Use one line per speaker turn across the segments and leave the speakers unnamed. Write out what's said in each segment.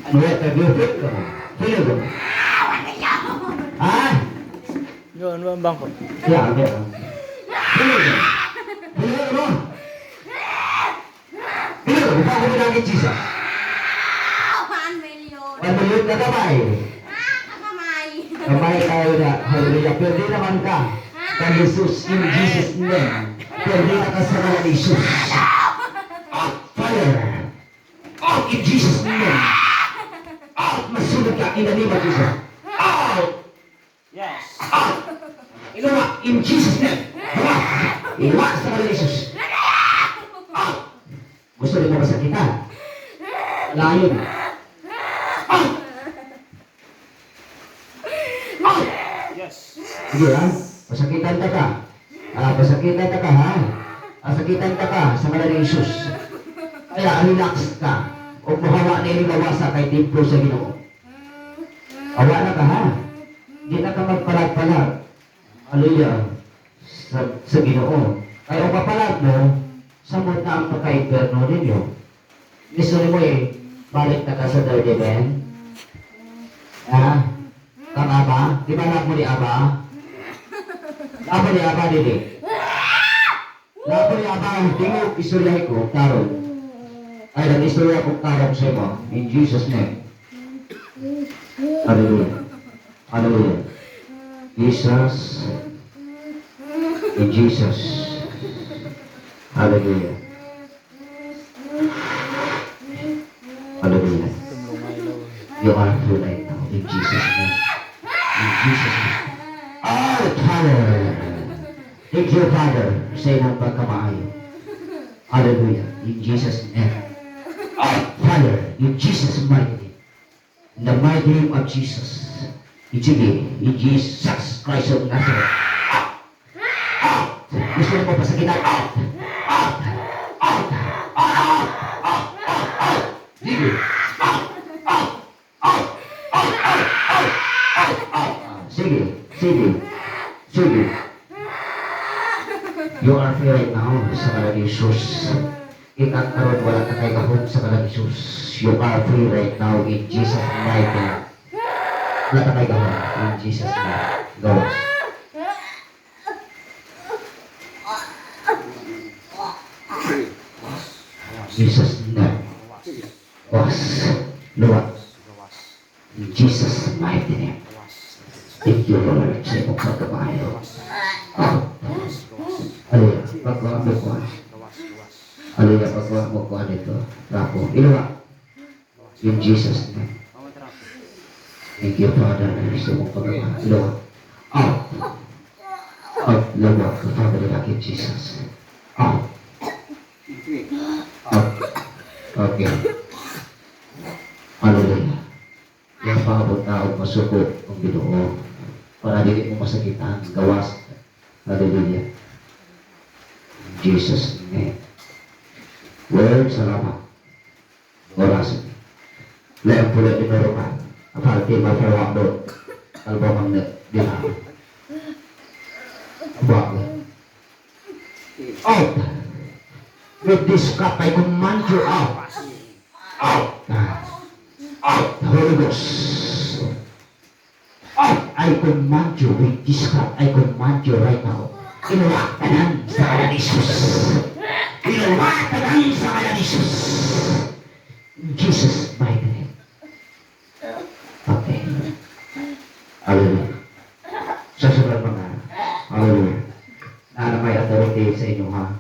Ano yan? Nag-fit ka mo. Sino ko? Ah?
Yun, ang bangko.
Kaya, kaya. Sino ko? Sino ko? Sino ko? Baka ko pinagin sisa.
1 million.
1 million na kamay.
Kamay.
Kamay tayo na. Hallelujah. Pwede naman ka. Kay Jesus in Jesus name. Pwede na ka sa mga ni Jesus. Fire. Out in Jesus name. Out. Masunod ka in the name of Jesus. Out.
Yes.
Out. Iluwa in Jesus name. Iluwa sa mga ni Jesus. Out. Gusto rin mo masakitan? Layon. Out. Out.
Yes.
Sige ha. Pasakitan ka ka. Pasakitan ka ha. Pasakitan ka ka sa mga ni Jesus. Kaya relax ka. O mahawa na inilawasa kay templo sa Ginoo. Awa na ka ha. Hindi na ka magpalag-palag. Hallelujah. Sa Ginoo. Kaya o papalag mo, samot na ang pagka-inferno ninyo. Gusto mo balik na ka sa third event. Ha? Kang Aba? Di ba anak mo ni Aba? Apo ni Aba, dili? Apo ni Aba, tingog istoryahin ko, karon. Ay, nag-istorya ko karon sa iyo. In Jesus' name. Hallelujah. Hallelujah. Jesus. In Jesus. Hallelujah. Hallelujah. You are free right now. In Jesus' name. In Jesus' name. Oh, Father. Thank you, Father. Sa iyong pagkamaayo. Hallelujah. In Jesus' name. Oh, Father. In Jesus' mighty name. In the mighty name of Jesus. In Jesus Christ of Nazareth. Out! Out! Gusto mo pasakitan? Out! Out! Out! Out! Out! Out! Out! Sige! Out! Out! Out! Out! Out! Out! Out! Out! Sige! Sige! Sige! You are free right now sa kalang Jesus. Ikakaroon wala ka kay kahon sa kalang Jesus. You are free right now in Jesus' mighty name. Wala ka kay kahon in Jesus' name. Go. Jesus' name. Was. Luwag. In Jesus' mighty name. Thank you, Lord, sa iyong pagkabayo. Hallelujah. Pagkawa mo ko. Hallelujah. Pagkawa mo ko dito. Rapo. Iluwa. In Jesus' name. Thank you, Father, sa iyong pagkabayo. Iluwa. Out. Out. Luwa. Father, in Jesus. Out. Out. Okay. Hallelujah. Yung paabot na o masuko ang Ginoo para dili mo masakitan, gawas. Hallelujah. In Jesus' name. Lord, salamat. Oras. Lahat pula di meron apalagi mapawag album ang dilaw. Abang. Out. With this cup, I command you out. Out. Out. Holy Ghost. Out. I command you with this cup. I command you right now. Inuwakanan sa kalan ni Jesus. Inuwakanan sa kalan ni Jesus. In Jesus' mighty name. Okay. Hallelujah. Sa sobrang mga hallelujah. Na may authority sa inyo ha.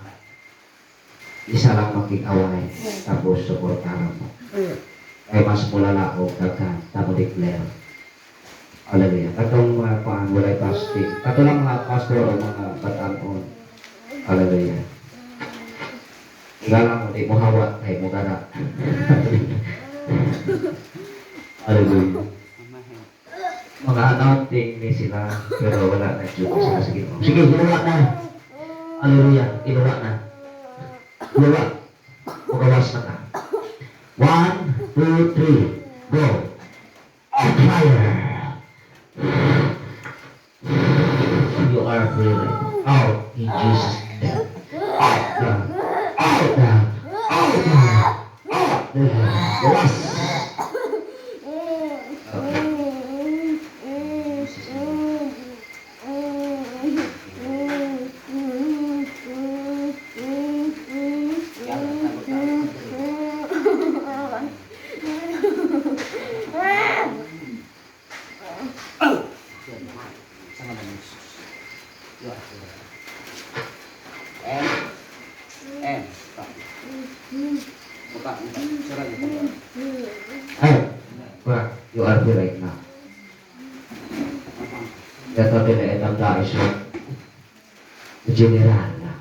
Isa lang makikaway. Tapos supportahan mo. Ay mas mulala o daghan. Tapos declare. Hallelujah. Katong mga paan, walay fasting. Kato lang mga pastor o mga batanon. Hallelujah. Ika lang mo, di mo hawat, ay mo gana. Hallelujah. Mga anointing ni sila, pero wala na dito sila sa Ginoo. Sige, inuwa na. Hallelujah. Inuwa na. Inuwa. Magawas na ka. 1, 2, 3. Go. On fire. You are free. Out in Jesus' name. Out now. Out now. Out now. Out now. Gawas. ngalan ni Jesus. You are free right now. And, stop. Buka, buka. Sara niyo, buka. You are free right now. Ito tila itang daisyo. General na.